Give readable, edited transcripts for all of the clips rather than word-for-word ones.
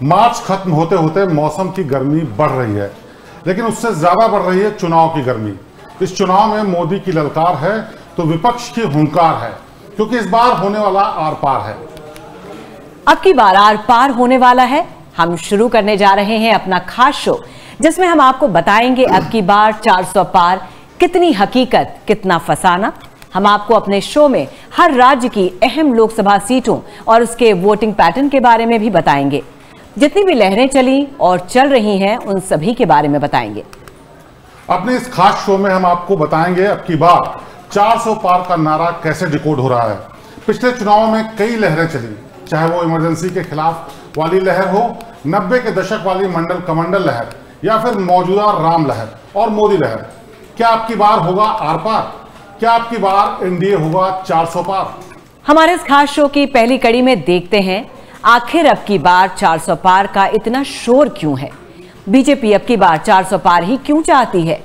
मार्च खत्म होते होते मौसम की गर्मी बढ़ रही है, लेकिन उससे ज्यादा बढ़ रही है चुनाव की गर्मी। इस चुनाव में मोदी की ललकार है तो विपक्ष की हुंकार है, क्योंकि इस बार होने वाला आर पार है। अब की बार आर पार होने वाला है। हम शुरू करने जा रहे हैं अपना खास शो, जिसमें हम आपको बताएंगे अब की बार 400 पार, कितनी हकीकत कितना फसाना। हम आपको अपने शो में हर राज्य की अहम लोकसभा सीटों और उसके वोटिंग पैटर्न के बारे में भी बताएंगे। जितनी भी लहरें चली और चल रही हैं उन सभी के बारे में बताएंगे। अपने इस खास शो में हम आपको बताएंगे अब की बार 400 पार का नारा कैसे डिकोड हो रहा है। पिछले चुनावों में कई लहरें चली, चाहे वो इमरजेंसी के खिलाफ वाली लहर हो, 90 के दशक वाली मंडल कमंडल लहर, या फिर मौजूदा राम लहर और मोदी लहर। क्या अब की बार होगा आर पार? क्या अब की बार एनडीए होगा 400 पार? हमारे इस खास शो की पहली कड़ी में देखते हैं आखिर अब की बार 400 पार का इतना शोर क्यों है। बीजेपी अब की बार 400 पार ही क्यों चाहती है?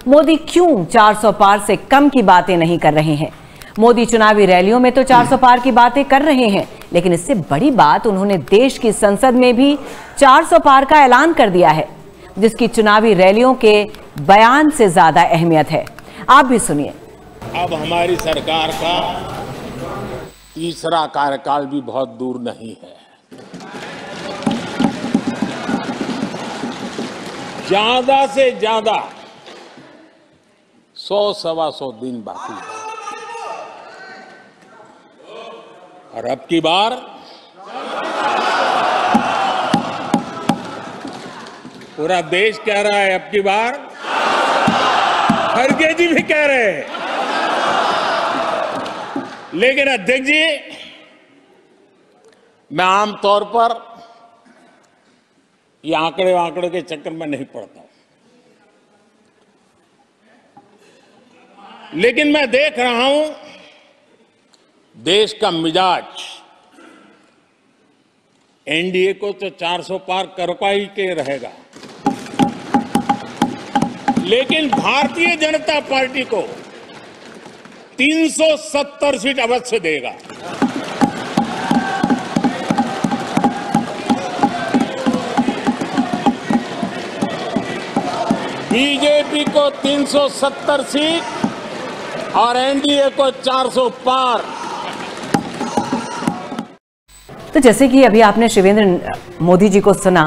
मोदी क्यों 400 पार से कम की बातें नहीं कर रहे हैं? मोदी चुनावी रैलियों में तो 400 पार की बातें कर रहे हैं, लेकिन इससे बड़ी बात उन्होंने देश की संसद में भी 400 पार का ऐलान कर दिया है, जिसकी चुनावी रैलियों के बयान से ज्यादा अहमियत है। आप भी सुनिए। अब हमारी सरकार का तीसरा कार्यकाल भी बहुत दूर नहीं है। ज्यादा से ज्यादा 100-125 दिन बाकी है, और अब की बार पूरा देश कह रहा है, अब की बार खड़गे जी भी कह रहे हैं। लेकिन अध्यक्ष जी, मैं आमतौर पर ये आंकड़े के चक्कर में नहीं पड़ता, लेकिन मैं देख रहा हूं देश का मिजाज एनडीए को तो 400 पार करवा ही के रहेगा, लेकिन भारतीय जनता पार्टी को 370 सीट अवश्य देगा। बीजेपी को 370 सीट और एनडीए को 400 पार। तो जैसे कि अभी आपने शिवेंद्र मोदी जी को सुना,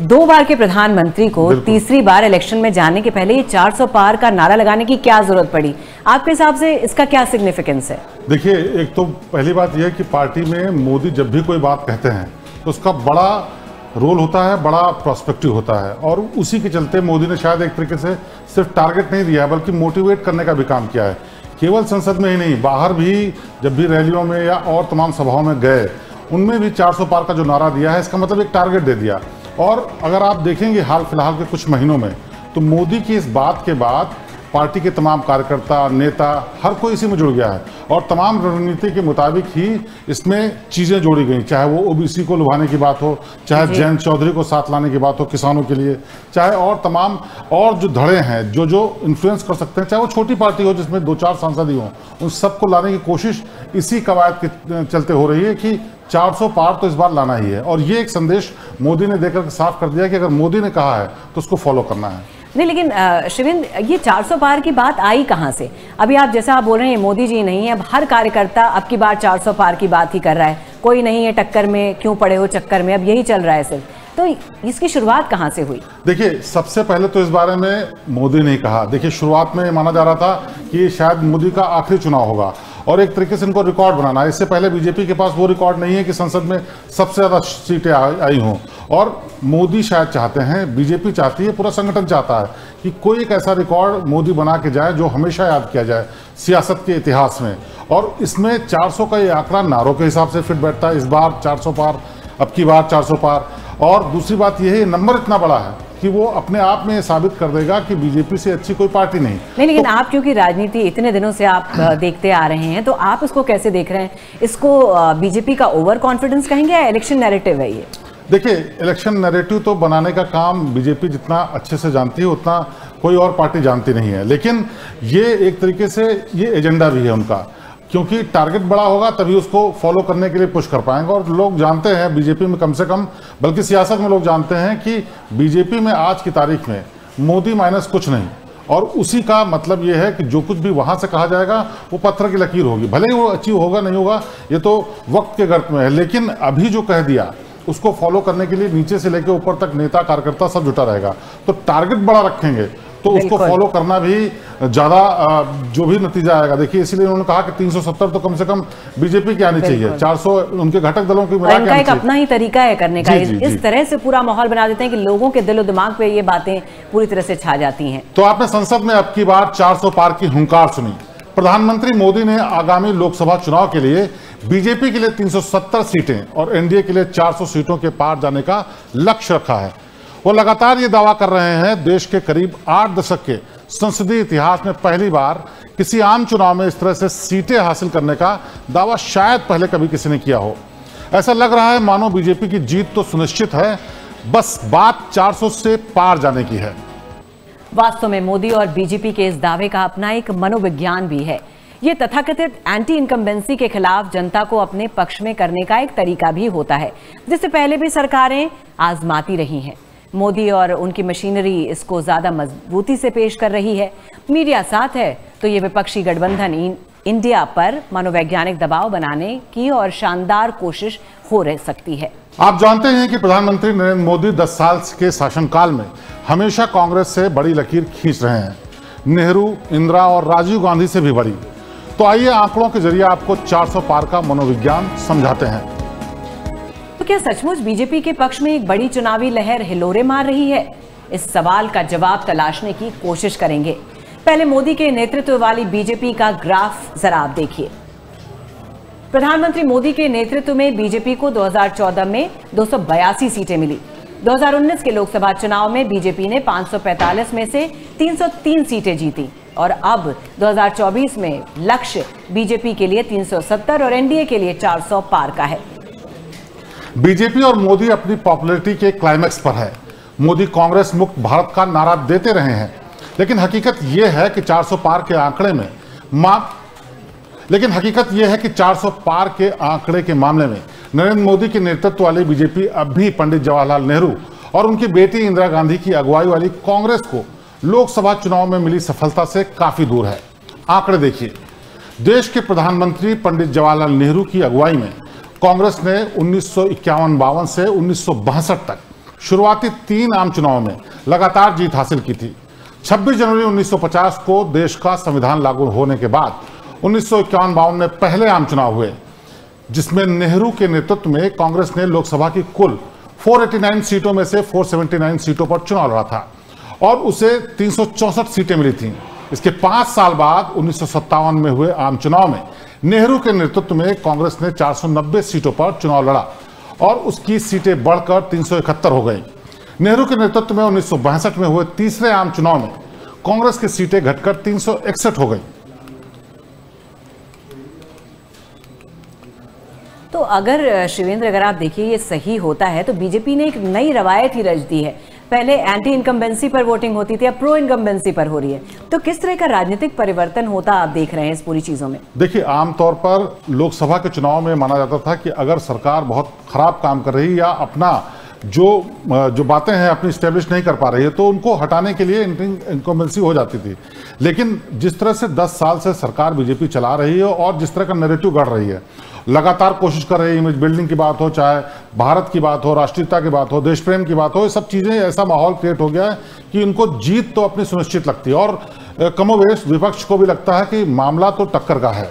2 बार के प्रधानमंत्री को तीसरी बार इलेक्शन में जाने के पहले ये 400 पार का नारा लगाने की क्या जरूरत पड़ी? आपके हिसाब से इसका क्या सिग्निफिकेंस है? देखिए, एक तो पहली बात यह है कि पार्टी में मोदी जब भी कोई बात कहते हैं तो उसका बड़ा रोल होता है, बड़ा प्रोस्पेक्टिव होता है, और उसी के चलते मोदी ने शायद एक तरीके से सिर्फ टारगेट नहीं दिया है बल्कि मोटिवेट करने का भी काम किया है। केवल संसद में ही नहीं, बाहर भी जब भी रैलियों में या और तमाम सभाओं में गए, उनमें भी 400 पार का जो नारा दिया है, इसका मतलब एक टारगेट दे दिया। और अगर आप देखेंगे हाल फिलहाल के कुछ महीनों में, तो मोदी की इस बात के बाद पार्टी के तमाम कार्यकर्ता, नेता, हर कोई इसी में जुड़ गया है, और तमाम रणनीति के मुताबिक ही इसमें चीज़ें जोड़ी गई, चाहे वो ओबीसी को लुभाने की बात हो, चाहे जयंत चौधरी को साथ लाने की बात हो किसानों के लिए, चाहे और तमाम और जो धड़े हैं जो इन्फ्लुएंस कर सकते हैं, चाहे वो छोटी पार्टी हो जिसमें 2-4 सांसद ही हों, उन सबको लाने की कोशिश इसी कवायद के चलते हो रही है कि 400 पार तो इस बार लाना ही है। और ये एक संदेश मोदी ने देकर साफ कर दिया कि अगर मोदी ने कहा है तो उसको फॉलो करना है। नहीं, लेकिन शिवेंद्र, ये 400 पार की बात आई कहां से? अभी आप जैसा आप बोल रहे हैं मोदी जी नहीं है, अब हर कार्यकर्ता अब की बार 400 पार की बात ही कर रहा है। कोई नहीं है टक्कर में, क्यों पड़े हो चक्कर में, अब यही चल रहा है सिर्फ। तो इसकी शुरुआत कहां से हुई? देखिए, सबसे पहले तो इस बारे में मोदी ने कहा। देखिए, शुरुआत में माना जा रहा था कि शायद मोदी का आखिरी चुनाव होगा और एक तरीके से इनको रिकॉर्ड बनाना है। इससे पहले बीजेपी के पास वो रिकॉर्ड नहीं है कि संसद में सबसे ज़्यादा सीटें आई हों, और मोदी शायद चाहते हैं, बीजेपी चाहती है, पूरा संगठन चाहता है कि कोई एक ऐसा रिकॉर्ड मोदी बना के जाए जो हमेशा याद किया जाए सियासत के इतिहास में। और इसमें 400 का ये आंकड़ा नारों के हिसाब से फिट बैठता है। इस बार 400 पार, अब की बार 400 पार। और दूसरी बात यह है, नंबर इतना बड़ा है कि वो अपने आप में साबित कर देगा कि बीजेपी से अच्छी कोई पार्टी नहीं। लेकिन तो, आप क्योंकि राजनीति इतने दिनों से आप देखते आ रहे हैं, तो आप इसको कैसे देख रहे हैं? इसको बीजेपी का ओवर कॉन्फिडेंस कहेंगे या इलेक्शन नैरेटिव है ये? देखिए, इलेक्शन नैरेटिव तो बनाने का काम बीजेपी जितना अच्छे से जानती है उतना कोई और पार्टी जानती नहीं है, लेकिन ये एक तरीके से ये एजेंडा भी है उनका। क्योंकि टारगेट बड़ा होगा तभी उसको फॉलो करने के लिए पुश कर पाएंगे। और लोग जानते हैं बीजेपी में, कम से कम बल्कि सियासत में लोग जानते हैं कि बीजेपी में आज की तारीख में मोदी माइनस कुछ नहीं, और उसी का मतलब ये है कि जो कुछ भी वहां से कहा जाएगा वो पत्थर की लकीर होगी, भले ही वो अचीव होगा नहीं होगा ये तो वक्त के गर्त में है, लेकिन अभी जो कह दिया उसको फॉलो करने के लिए नीचे से लेकर ऊपर तक नेता कार्यकर्ता सब जुटा रहेगा। तो टारगेट बड़ा रखेंगे तो उसको फॉलो करना भी ज्यादा जो भी नतीजा आएगा। देखिए इसीलिए उन्होंने कहा कि 370 तो कम से कम बीजेपी की आनी चाहिए, 400 उनके घटक दलों की मिला के एक अपना ही तरीका है करने का। इस तरह से पूरा माहौल बना देते हैं कि लोगों के दिलो दिमाग पे ये बातें पूरी तरह से छा जाती हैं। तो आपने संसद में अब की बार 400 पार की हुंकार सुनी। प्रधानमंत्री मोदी ने आगामी लोकसभा चुनाव के लिए बीजेपी के लिए 370 सीटें और एनडीए के लिए 400 सीटों के पार जाने का लक्ष्य रखा है। वो लगातार ये दावा कर रहे हैं देश के करीब 8 दशक के संसदीय इतिहास में पहली बार किसी आम चुनाव में इस तरह से सीटें हासिल करने का दावा शायद पहले कभी किसी ने किया हो। ऐसा लग रहा है मानो बीजेपी की जीत तो सुनिश्चित है, बस बात 400 से पार जाने की है। वास्तव में मोदी और बीजेपी के इस दावे का अपना एक मनोविज्ञान भी है। ये तथाकथित एंटी इनकम्बेंसी के खिलाफ जनता को अपने पक्ष में करने का एक तरीका भी होता है, जिससे पहले भी सरकारें आजमाती रही हैं। मोदी और उनकी मशीनरी इसको ज्यादा मजबूती से पेश कर रही है। मीडिया साथ है तो ये विपक्षी गठबंधन इंडिया पर मनोवैज्ञानिक दबाव बनाने की और शानदार कोशिश हो रह सकती है। आप जानते हैं कि प्रधानमंत्री नरेंद्र मोदी 10 साल के शासनकाल में हमेशा कांग्रेस से बड़ी लकीर खींच रहे हैं, नेहरू, इंदिरा और राजीव गांधी से भी बड़ी। तो आइए आंकड़ों के जरिए आपको 400 पार का मनोविज्ञान समझाते हैं। तो क्या सचमुच बीजेपी के पक्ष में एक बड़ी चुनावी लहर हिलोरे मार रही है? इस सवाल का जवाब तलाशने की कोशिश करेंगे। पहले मोदी के नेतृत्व वाली बीजेपी का ग्राफ जरा आप देखिए। प्रधानमंत्री मोदी के नेतृत्व में बीजेपी को 2014 में 282 सीटें मिली। 2019 के लोकसभा चुनाव में बीजेपी ने 545 में से 303 सीटें जीती और अब 2024 में लक्ष्य बीजेपी के लिए 370 और एनडीए के लिए 400 पार का है। बीजेपी और मोदी अपनी पॉपुलैरिटी के क्लाइमैक्स पर है। मोदी कांग्रेस मुक्त भारत का नारा देते रहे हैं, लेकिन हकीकत यह है कि 400 पार के आंकड़े में कि 400 पार के आंकड़े के मामले में नरेंद्र मोदी के नेतृत्व वाली बीजेपी अब भी पंडित जवाहरलाल नेहरू और उनकी बेटी इंदिरा गांधी की अगुवाई वाली कांग्रेस को लोकसभा चुनाव में मिली सफलता से काफी दूर है। आंकड़े देखिए। देश के प्रधानमंत्री पंडित जवाहरलाल नेहरू की अगुवाई में कांग्रेस ने 1951-52 से 1962 तक शुरुआती 3 आम चुनावों में लगातार जीत हासिल की थी। 26 जनवरी 1950 को देश का संविधान लागू होने के बाद 1951-52 में पहले आम चुनाव हुए, जिसमें नेहरू के नेतृत्व में कांग्रेस ने लोकसभा की कुल 489 सीटों में से 479 सीटों पर चुनाव लड़ा था और उसे 364 सीटें मिली थीं। इसके 5 साल बाद 1957 में हुए आम चुनाव में नेहरू के नेतृत्व में कांग्रेस ने 490 सीटों पर चुनाव लड़ा और उसकी सीटें बढ़कर 371 हो गई। नेहरू के नेतृत्व में 1962 में हुए तीसरे आम चुनाव में कांग्रेस की सीटें घटकर 361 हो गई। तो अगर शिवेंद्र, अगर आप देखिए ये सही होता है तो बीजेपी ने एक नई रवायत ही रच दी है। पहले एंटी इनकम्बेंसी पर वोटिंग होती थी, अब प्रो इनकम्बेंसी पर हो रही है। तो किस तरह का राजनीतिक परिवर्तन होता आप देख रहे हैं इस पूरी चीजों में? देखिए, आमतौर पर लोकसभा के चुनाव में माना जाता था कि अगर सरकार बहुत खराब काम कर रही है या अपना जो बातें हैं अपनी स्टैब्लिश नहीं कर पा रही है तो उनको हटाने के लिए इनकम्बेंसी हो जाती थी। लेकिन जिस तरह से 10 साल से सरकार बीजेपी चला रही है और जिस तरह का नैरेटिव गढ़ रही है, लगातार कोशिश कर रही है, इमेज बिल्डिंग की बात हो, चाहे भारत की बात हो, राष्ट्रीयता की बात हो, देश प्रेम की बात हो, ये सब चीजें, ऐसा माहौल क्रिएट हो गया है कि इनको जीत तो अपनी सुनिश्चित लगती है और कमोवेश विपक्ष को भी लगता है कि मामला तो टक्कर का है।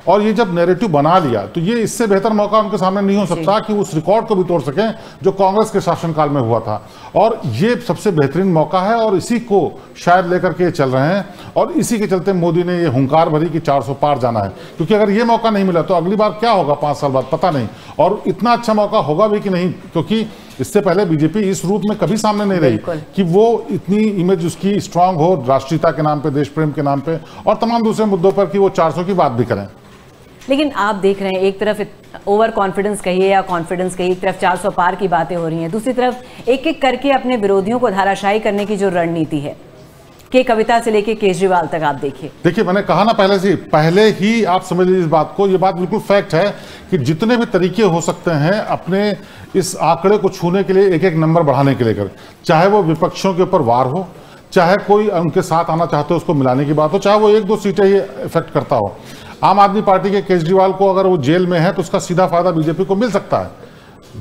और ये जब नैरेटिव बना लिया तो ये इससे बेहतर मौका उनके सामने नहीं हो सकता कि उस रिकॉर्ड को भी तोड़ सकें जो कांग्रेस के शासनकाल में हुआ था। और ये सबसे बेहतरीन मौका है और इसी को शायद लेकर के चल रहे हैं और इसी के चलते मोदी ने ये हुंकार भरी कि 400 पार जाना है। क्योंकि अगर ये मौका नहीं मिला तो अगली बार क्या होगा 5 साल बाद पता नहीं, और इतना अच्छा मौका होगा भी कि नहीं, क्योंकि इससे पहले बीजेपी इस रूप में कभी सामने नहीं रही कि वो इतनी इमेज उसकी स्ट्रांग हो राष्ट्रीयता के नाम पे, देश प्रेम के नाम पे और तमाम दूसरे मुद्दों पर कि वो 400 की बात भी करें। लेकिन आप देख रहे हैं एक तरफ ओवर कॉन्फिडेंस कहिए या कॉन्फिडेंस कहिए, एक तरफ 400 पार की बातें हो रही हैं, दूसरी तरफ एक एक करके अपने विरोधियों को धाराशायी करने की जो रणनीति है। के कविता से लेके केजरीवाल तक आप देखिए। देखिए, मैंने कहा ना पहले ही आप समझ लीजिए इस बात को, ये बात बिल्कुल फैक्ट है कि जितने भी तरीके हो सकते हैं अपने इस आंकड़े को छूने के लिए, एक एक नंबर बढ़ाने के लिए कर, चाहे वो विपक्षों के ऊपर वार हो, चाहे कोई उनके साथ आना चाहते हो उसको मिलाने की बात हो, चाहे वो 1-2 सीटें ही इफेक्ट करता हो। आम आदमी पार्टी के केजरीवाल को अगर वो जेल में है तो उसका सीधा फायदा बीजेपी को मिल सकता है।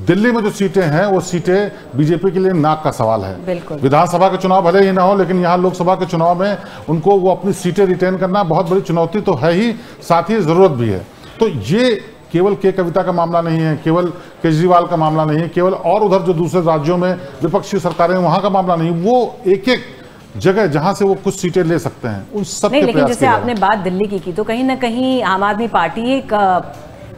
दिल्ली में जो सीटें हैं वो सीटें बीजेपी के लिए नाक का सवाल है। विधानसभा के चुनाव भले ही ना हो, लेकिन यहाँ लोकसभा के चुनाव में उनको वो अपनी सीटें रिटेन करना बहुत बड़ी चुनौती तो है ही, साथ ही जरूरत भी है। तो ये केवल के कविता का मामला नहीं है, केवल केजरीवाल का मामला नहीं है, केवल और उधर जो दूसरे राज्यों में विपक्षी सरकारें वहां का मामला नहीं, वो एक एक जगह जहां से वो कुछ सीटें ले सकते हैं उन सब के प्रयास। लेकिन जैसे आपने बात दिल्ली की तो कहीं ना कहीं आम आदमी पार्टी एक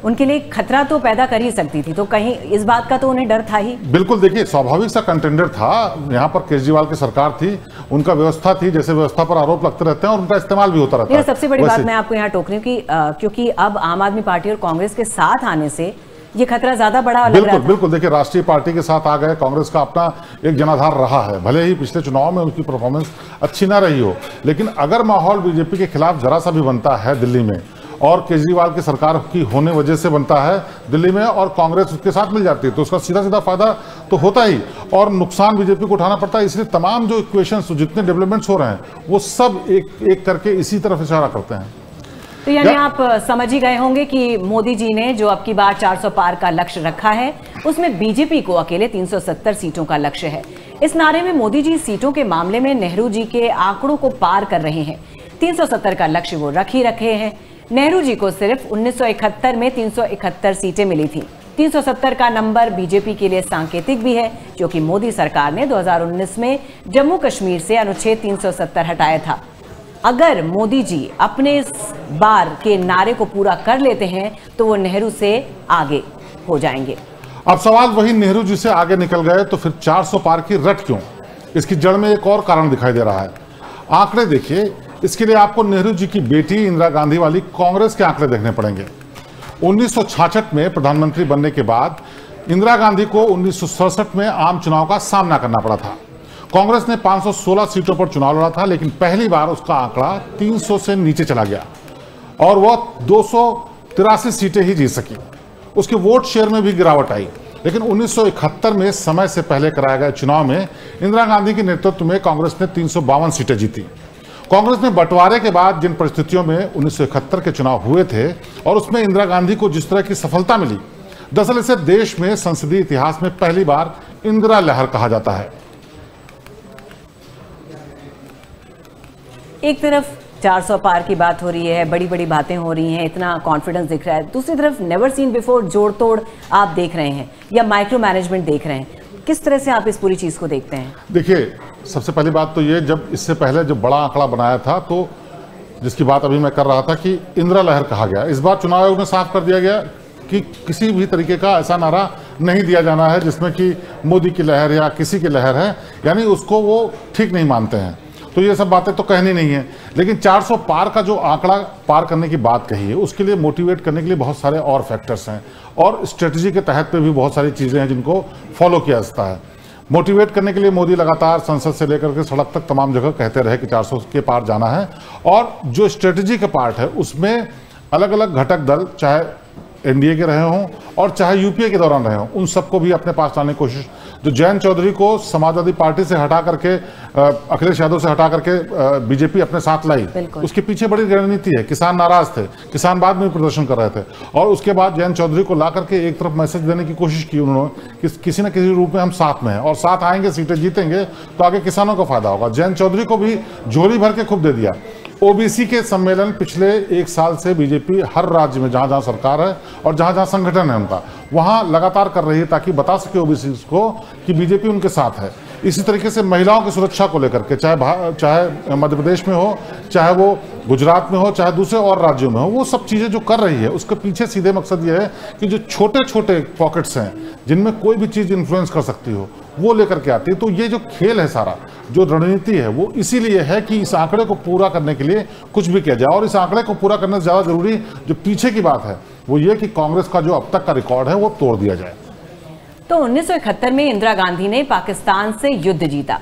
उनके लिए खतरा तो पैदा कर ही सकती थी, तो कहीं इस बात का तो उन्हें डर था ही। बिल्कुल, देखिए स्वाभाविक सा कंटेंडर था, यहाँ पर केजरीवाल की सरकार थी, उनका व्यवस्था थी, जैसे व्यवस्था पर आरोप लगते रहते हैं और उनका इस्तेमाल भी होता रहता है। सबसे बड़ी बात मैं आपको यहाँ टोक रही हूँ कि क्योंकि अब आम आदमी पार्टी और कांग्रेस के साथ आने से ये खतरा ज्यादा बड़ा लग रहा था। बिल्कुल, देखिए राष्ट्रीय पार्टी के साथ आ गए, कांग्रेस का अपना एक जनाधार रहा है, भले ही पिछले चुनाव में उनकी परफॉर्मेंस अच्छी ना रही हो, लेकिन अगर माहौल बीजेपी के खिलाफ जरा सा भी बनता है दिल्ली में, और केजरीवाल की सरकार की होने वजह से बनता है दिल्ली में, और कांग्रेस उसके साथ मिल जाती है, तो उसका सीधा सीधा फायदा तो होता ही और नुकसान बीजेपी को उठाना पड़ता है। इसलिए तमाम जो इक्वेशंस, जितने डेवलपमेंट्स हो रहे हैं वो सब एक एक करके इसी तरफ इशारा करते हैं। तो यानी आप समझ ही गए होंगे कि मोदी जी ने जो अब की बार 400 पार का लक्ष्य रखा है, उसमें बीजेपी को अकेले 370 सीटों का लक्ष्य है। इस नारे में मोदी जी सीटों के मामले में नेहरू जी के आंकड़ों को पार कर रहे हैं। 370 का लक्ष्य वो रख ही रखे हैं। नेहरू जी को सिर्फ 1971 में 371 सीटें मिली थी। 370 का नंबर बीजेपी के लिए सांकेतिक भी है, क्योंकि मोदी सरकार ने 2019 में जम्मू कश्मीर से अनुच्छेद 370 हटाया था। अगर मोदी जी अपने इस बार के नारे को पूरा कर लेते हैं तो वो नेहरू से आगे हो जाएंगे। अब सवाल वही, नेहरू जी से आगे निकल गए तो फिर 400 पार की रट क्यों? इसकी जड़ में एक और कारण दिखाई दे रहा है। आंकड़े देखिए, इसके लिए आपको नेहरू जी की बेटी इंदिरा गांधी वाली कांग्रेस के आंकड़े देखने पड़ेंगे। 1966 में प्रधानमंत्री बनने के बाद इंदिरा गांधी को 1967 में आम चुनाव का सामना करना पड़ा था। कांग्रेस ने 516 सीटों पर चुनाव लड़ा था, लेकिन पहली बार उसका आंकड़ा 300 से नीचे चला गया और वह 283 सीटें ही जीत सकी। उसके वोट शेयर में भी गिरावट आई। लेकिन 1971 में समय से पहले कराए गए चुनाव में इंदिरा गांधी के नेतृत्व में कांग्रेस ने 352 सीटें जीती। कांग्रेस ने बंटवारे के बाद जिन परिस्थितियों में 1971 के चुनाव हुए थे और उसमें इंदिरा गांधी को जिस तरह की सफलता मिली, दरअसल इसे देश में संसदीय इतिहास में पहली बार इंदिरा लहर कहा जाता है। एक तरफ 400 पार की बात हो रही है, बड़ी बड़ी बातें हो रही हैं, इतना कॉन्फिडेंस दिख रहा है, दूसरी तरफ नेवर सीन बिफोर जोड़ तोड़ आप देख रहे हैं या माइक्रो मैनेजमेंट देख रहे हैं। किस तरह से आप इस पूरी चीज को देखते हैं? देखिए, सबसे पहली बात तो ये, जब इससे पहले जब बड़ा आंकड़ा बनाया था तो जिसकी बात अभी मैं कर रहा था कि इंदिरा लहर कहा गया, इस बार चुनाव आयोग में साफ कर दिया गया कि किसी भी तरीके का ऐसा नारा नहीं दिया जाना है जिसमें कि मोदी की लहर या किसी की लहर है, यानी उसको वो ठीक नहीं मानते हैं। तो ये सब बातें तो कहनी नहीं है। लेकिन 400 पार का जो आंकड़ा पार करने की बात कही है, उसके लिए मोटिवेट करने के लिए बहुत सारे और फैक्टर्स हैं और स्ट्रेटजी के तहत पे भी बहुत सारी चीज़ें हैं जिनको फॉलो किया जाता है। मोटिवेट करने के लिए मोदी लगातार संसद से लेकर के सड़क तक तमाम जगह कहते रहे कि 400 के पार जाना है, और जो स्ट्रेटजी का पार्ट है उसमें अलग अलग घटक दल, चाहे एनडीए के रहे हों और चाहे यूपीए के दौरान रहे हों, उन सबको भी अपने पास लाने की कोशिश। जो जयंत चौधरी को समाजवादी पार्टी से हटा करके, अखिलेश यादव से हटा करके बीजेपी अपने साथ लाई, उसके पीछे बड़ी रणनीति है। किसान नाराज थे, किसान बाद में प्रदर्शन कर रहे थे, और उसके बाद जयंत चौधरी को ला करके एक तरफ मैसेज देने की कोशिश की उन्होंने कि किसी न किसी रूप में हम साथ में हैं और साथ आएंगे, सीटें जीतेंगे तो आगे किसानों को फायदा होगा। जयंत चौधरी को भी झोली भर के खूब दे दिया। ओबीसी के सम्मेलन पिछले 1 साल से बीजेपी हर राज्य में जहां जहां सरकार है और जहां जहां संगठन है उनका, वहां लगातार कर रही है ताकि बता सके ओबीसी को कि बीजेपी उनके साथ है। इसी तरीके से महिलाओं की सुरक्षा को लेकर के, चाहे मध्य प्रदेश में हो, चाहे वो गुजरात में हो, चाहे दूसरे और राज्यों में हो, वो सब चीज़ें जो कर रही है उसके पीछे सीधे मकसद ये है कि जो छोटे छोटे पॉकेट्स हैं जिनमें कोई भी चीज़ इन्फ्लुएंस कर सकती हो, वो लेकर के आती है। तो ये जो खेल है, सारा जो रणनीति है, वो इसीलिए है कि इस आंकड़े को पूरा करने के लिए कुछ भी किया जाए। और इस आंकड़े को पूरा करने से ज़्यादा जरूरी जो पीछे की बात है वो ये कि कांग्रेस का जो अब तक का रिकॉर्ड है वो तोड़ दिया जाए। तो 1971 में इंदिरा गांधी ने पाकिस्तान से युद्ध जीता,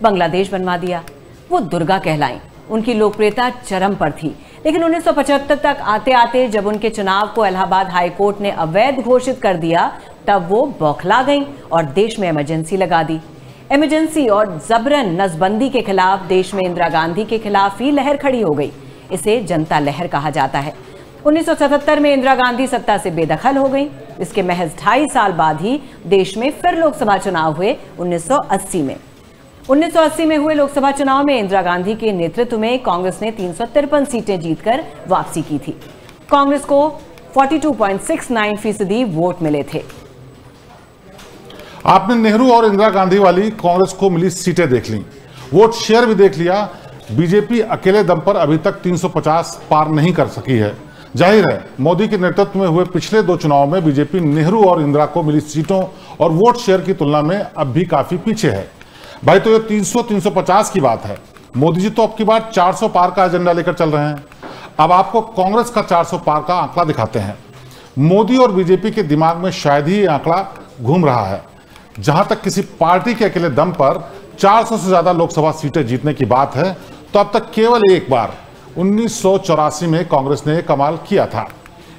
बांग्लादेश बनवा दिया, वो दुर्गा कहलाईं। उनकी लोकप्रियता चरम पर थी, लेकिन 1975 तक आते आते जब उनके चुनाव को इलाहाबाद हाईकोर्ट ने अवैध घोषित कर दिया, तब वो बौखला गईं और देश में इमरजेंसी लगा दी। इमरजेंसी और जबरन नसबंदी के खिलाफ देश में इंदिरा गांधी के खिलाफ ही लहर खड़ी हो गई। इसे जनता लहर कहा जाता है। 1977 में इंदिरा गांधी सत्ता से बेदखल हो गई। इसके महज 2.5 साल बाद ही देश में फिर लोकसभा चुनाव हुए 1980 में। 1980 में हुए लोकसभा चुनाव में इंदिरा गांधी के नेतृत्व में कांग्रेस ने 353 सीटें जीतकर वापसी की थी। कांग्रेस को 42.69% वोट मिले थे। आपने नेहरू और इंदिरा गांधी वाली कांग्रेस को मिली सीटें देख ली, वोट शेयर भी देख लिया। बीजेपी अकेले दम पर अभी तक 350 पार नहीं कर सकी है। जाहिर है मोदी के नेतृत्व में हुए पिछले 2 चुनाव में बीजेपी नेहरू और इंदिरा को मिली सीटों और वोट शेयर की तुलना में अब भी काफी पीछे है। भाई तो ये 300-350 की बात है। मोदी जी तो अब की बार 400 पार का एजेंडा लेकर चल रहे हैं। अब आपको कांग्रेस का 400 पार का आंकड़ा दिखाते हैं। मोदी और बीजेपी के दिमाग में शायद ही ये आंकड़ा घूम रहा है। जहां तक किसी पार्टी के अकेले दम पर 400 से ज्यादा लोकसभा सीटें जीतने की बात है, तो अब तक केवल एक बार 1984 में कांग्रेस ने कमाल किया था।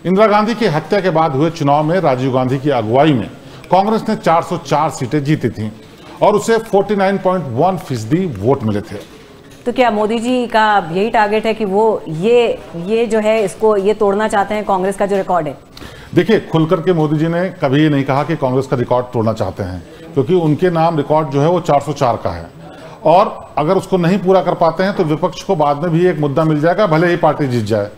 इंदिरा गांधी की हत्या के बाद हुए चुनाव में राजीव गांधी की अगुवाई में कांग्रेस ने 404 सीटें जीती थीं और उसे 49.1% वोट मिले थे। तो क्या मोदी जी का यही टारगेट है कि वो ये जो है इसको ये तोड़ना चाहते हैं, कांग्रेस का जो रिकॉर्ड है? देखिए, खुलकर के मोदी जी ने कभी ये नहीं कहा कि कांग्रेस का रिकॉर्ड तोड़ना चाहते हैं, क्योंकि उनके नाम रिकॉर्ड जो है वो 404 का है। और अगर उसको नहीं पूरा कर पाते हैं तो विपक्ष को बाद में भी एक मुद्दा मिल जाएगा, भले ही पार्टी जीत जाए,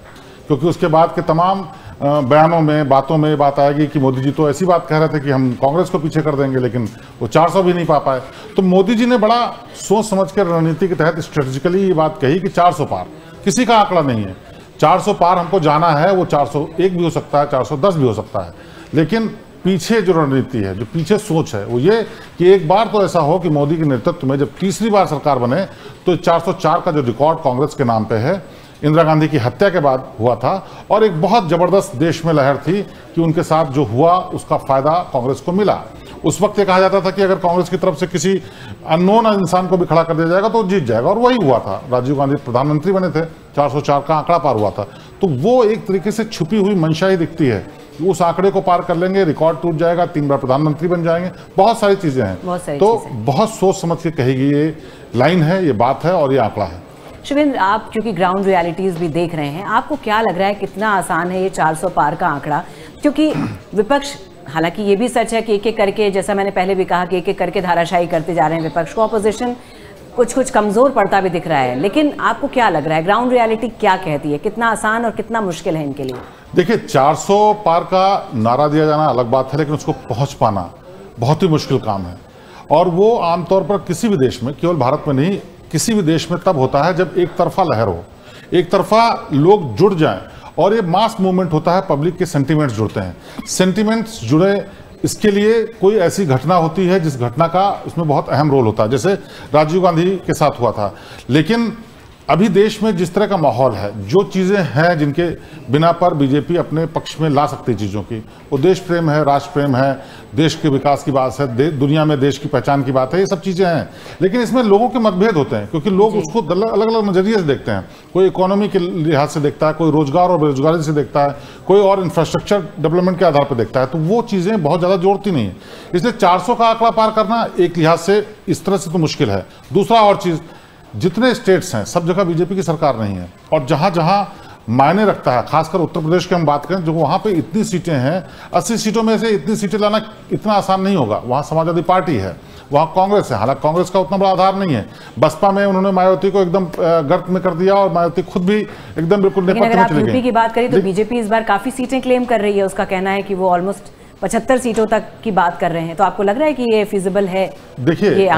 क्योंकि उसके बाद के तमाम बयानों में, बातों में बात आएगी कि मोदी जी तो ऐसी बात कह रहे थे कि हम कांग्रेस को पीछे कर देंगे, लेकिन वो 400 भी नहीं पा पाए। तो मोदी जी ने बड़ा सोच समझ कर रणनीति के तहत स्ट्रेटेजिकली ये बात कही कि 400 पार किसी का आंकड़ा नहीं है। 400 पार हमको जाना है, वो 401 भी हो सकता है, 410 भी हो सकता है, लेकिन पीछे जो रणनीति है, जो पीछे सोच है, वो ये कि एक बार तो ऐसा हो कि मोदी के नेतृत्व में जब तीसरी बार सरकार बने तो 404 का जो रिकॉर्ड कांग्रेस के नाम पे है, इंदिरा गांधी की हत्या के बाद हुआ था। और एक बहुत जबरदस्त देश में लहर थी कि उनके साथ जो हुआ उसका फायदा कांग्रेस को मिला। उस वक्त ये कहा जाता था कि अगर कांग्रेस की तरफ से किसी अननोन इंसान को भी खड़ा कर दिया जाएगा तो जीत जाएगा, और वही हुआ था। राजीव गांधी प्रधानमंत्री बने थे, 404 का आंकड़ा पार हुआ था। तो वो एक तरीके से छुपी हुई मंशा ही दिखती है कि उस आंकड़े को पार कर लेंगे, रिकॉर्ड टूट जाएगा, 3 बार प्रधानमंत्री बन जाएंगे, बहुत सारी चीजें हैं। तो बहुत सोच समझ के कही गई ये लाइन है, ये बात है और ये आंकड़ा है। शुभेंद्र, आप क्योंकि ग्राउंड रियलिटीज भी देख रहे हैं, आपको क्या लग रहा है कितना आसान है ये 400 पार का आंकड़ा? क्योंकि विपक्ष, हालांकि ये भी सच है कि एक एक करके, जैसा मैंने पहले भी कहा कि एक एक करके धाराशाही करते जा रहे हैं विपक्ष को, ऑपोजिशन कुछ कमजोर पड़ता भी दिख रहा है, लेकिन आपको क्या लग रहा है ग्राउंड रियलिटी क्या कहती है, कितना आसान और कितना मुश्किल है इनके लिए? देखिए, 400 पार का नारा दिया जाना अलग बात है, लेकिन उसको पहुंच पाना बहुत ही मुश्किल काम है। और वो आमतौर पर किसी भी देश में, केवल भारत में नहीं, किसी भी देश में तब होता है जब एक तरफा लहर हो, एक तरफा लोग जुड़ जाएं, और ये मास मूवमेंट होता है, पब्लिक के सेंटिमेंट्स जुड़ते हैं। सेंटिमेंट्स जुड़े, इसके लिए कोई ऐसी घटना होती है जिस घटना का उसमें बहुत अहम रोल होता है, जैसे राजीव गांधी के साथ हुआ था। लेकिन अभी देश में जिस तरह का माहौल है, जो चीज़ें हैं जिनके बिना पर बीजेपी अपने पक्ष में ला सकती चीज़ों की, वो देश प्रेम है, राष्ट्र प्रेम है, देश के विकास की बात है, दुनिया में देश की पहचान की बात है, ये सब चीज़ें हैं। लेकिन इसमें लोगों के मतभेद होते हैं, क्योंकि लोग उसको अलग अलग नज़रिए से देखते हैं। कोई इकोनॉमी के लिहाज से देखता है, कोई रोजगार और बेरोजगारी से देखता है, कोई और इंफ्रास्ट्रक्चर डेवलपमेंट के आधार पर देखता है। तो वो चीज़ें बहुत ज़्यादा जोड़ती नहीं है। इसलिए 400 का आंकड़ा पार करना एक लिहाज से इस तरह से तो मुश्किल है। दूसरा और चीज़, जितने स्टेट्स हैं सब जगह बीजेपी की सरकार नहीं है, और जहां जहां मायने रखता है, खासकर उत्तर प्रदेश की हम बात करें, जो वहां पे इतनी सीटें हैं, 80 सीटों में से इतनी सीटें लाना इतना आसान नहीं होगा। वहां समाजवादी पार्टी है, वहां कांग्रेस है, हालांकि कांग्रेस का उतना बड़ा आधार नहीं है। बसपा में उन्होंने मायावती को एकदम गर्त में कर दिया, और मायावती खुद भी एकदम बिल्कुल नेपथ्य में चली गई। यूपी की बात करें तो बीजेपी इस बार काफी सीटें क्लेम कर रही है, उसका कहना है कि वो ऑलमोस्ट 75 सीटों तक की बात कर रहे हैं। तो आपको लग रहा है कि ये फिजिबल है? देखिए,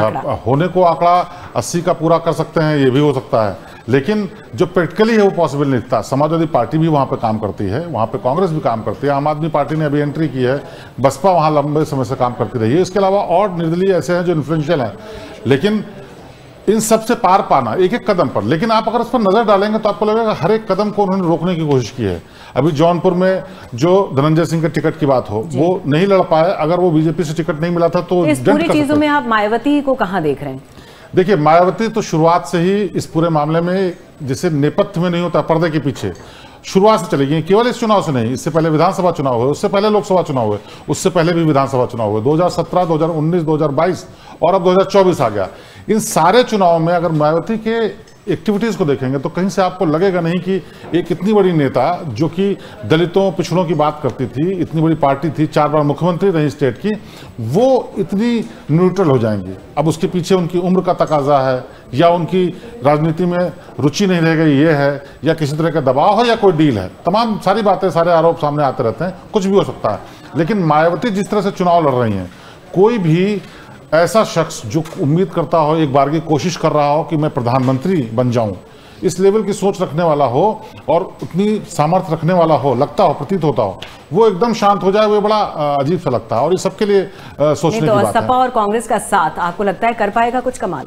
होने को आंकड़ा 80 का पूरा कर सकते हैं, ये भी हो सकता है, लेकिन जो प्रैक्टिकली है वो पॉसिबल नहीं था। समाजवादी पार्टी भी वहाँ पे काम करती है, वहाँ पे कांग्रेस भी काम करती है, आम आदमी पार्टी ने अभी एंट्री की है, बसपा वहाँ लंबे समय से काम करती रही है। इसके अलावा और निर्दलीय ऐसे हैं जो इन्फ्लुएंशियल हैं, लेकिन इन सब से पार पाना एक एक कदम पर। लेकिन आप अगर उस पर नजर डालेंगे तो आपको लगेगा हर एक कदम को उन्होंने रोकने की कोशिश की है। अभी जौनपुर में जो धनंजय सिंह के टिकट की बात हो, वो नहीं लड़ पाए, अगर वो बीजेपी से टिकट नहीं मिला था तो इस पूरी चीजों में आप मायावती को कहां देख रहे हैं? देखिए, मायावती तो शुरुआत से ही इस पूरे मामले में, जैसे नेपथ्य में नहीं होता, पर्दे के पीछे शुरुआत से चली गई। केवल इस चुनाव से नहीं, इससे पहले विधानसभा चुनाव हुए, उससे पहले लोकसभा चुनाव हुए, उससे पहले भी विधानसभा चुनाव हुए, 2017, 2019, 2022 और अब 2024 आ गया। इन सारे चुनाव में अगर मायावती के एक्टिविटीज को देखेंगे तो कहीं से आपको लगेगा नहीं कि एक इतनी बड़ी नेता जो कि दलितों पिछड़ों की बात करती थी, इतनी बड़ी पार्टी थी, 4 बार मुख्यमंत्री रही स्टेट की, वो इतनी न्यूट्रल हो जाएंगी। अब उसके पीछे उनकी उम्र का तकाजा है, या उनकी राजनीति में रुचि नहीं रह गई, ये है, या किसी तरह का दबाव है, या कोई डील है। तमाम सारी बातें, सारे आरोप सामने आते रहते हैं, कुछ भी हो सकता है। लेकिन मायावती जिस तरह से चुनाव लड़ रही हैं, कोई भी ऐसा शख्स जो उम्मीद करता हो, एक बार की कोशिश कर रहा हो कि मैं प्रधानमंत्री बन जाऊं, इस लेवल की सोच रखने वाला हो और उतनी सामर्थ्य रखने वाला हो, लगता हो, प्रतीत होता हो, वो एकदम शांत हो जाए, वो बड़ा अजीब सा लगता है। और इस सबके लिए सोचने की बात है। सपा और कांग्रेस का साथ आपको लगता है कर पाएगा कुछ कमाल?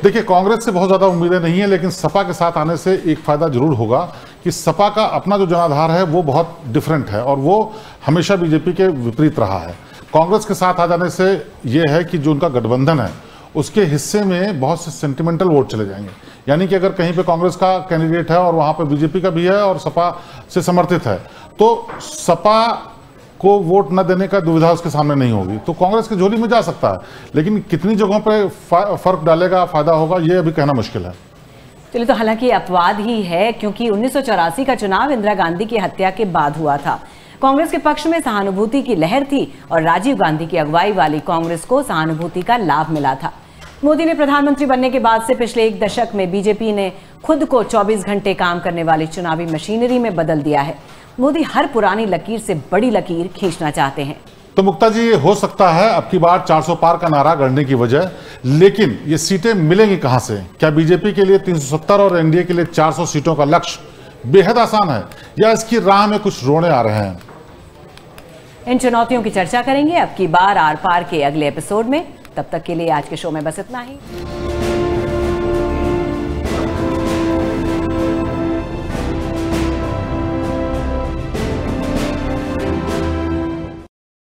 देखिए, कांग्रेस से बहुत ज्यादा उम्मीदें नहीं है, लेकिन सपा के साथ आने से एक फायदा जरूर होगा कि सपा का अपना जो जनाधार है वो बहुत डिफरेंट है और वो हमेशा बीजेपी के विपरीत रहा है। कांग्रेस के साथ आ जाने से ये है कि जो उनका गठबंधन है उसके हिस्से में बहुत से सेंटिमेंटल वोट चले जाएंगे। यानी कि अगर कहीं पे कांग्रेस का कैंडिडेट है और वहां पे बीजेपी का भी है और सपा से समर्थित है, तो सपा को वोट न देने का दुविधा उसके सामने नहीं होगी, तो कांग्रेस की झोली में जा सकता है। लेकिन कितनी जगहों पे फर्क डालेगा, फायदा होगा, ये अभी कहना मुश्किल है। चलिए, तो हालांकि अपवाद ही है, क्योंकि 1984 का चुनाव इंदिरा गांधी की हत्या के बाद हुआ था। कांग्रेस के पक्ष में सहानुभूति की लहर थी और राजीव गांधी की अगुवाई वाली कांग्रेस को सहानुभूति का लाभ मिला था। मोदी ने प्रधानमंत्री बनने के बाद से पिछले 1 दशक में बीजेपी ने खुद को 24 घंटे काम करने वाली चुनावी मशीनरी में बदल दिया है। मोदी हर पुरानी लकीर से बड़ी लकीर खींचना चाहते हैं। तो मुक्ता जी, ये हो सकता है अब की बार 400 पार का नारा गढ़ने की वजह, लेकिन ये सीटें मिलेंगी कहां से? क्या बीजेपी के लिए 370 और एनडीए के लिए 400 सीटों का लक्ष्य बेहद आसान है, या इसकी राह में कुछ रोड़े आ रहे हैं? इन चुनौतियों की चर्चा करेंगे अब की बार आर पार के अगले एपिसोड में। तब तक के लिए आज के शो में बस इतना ही।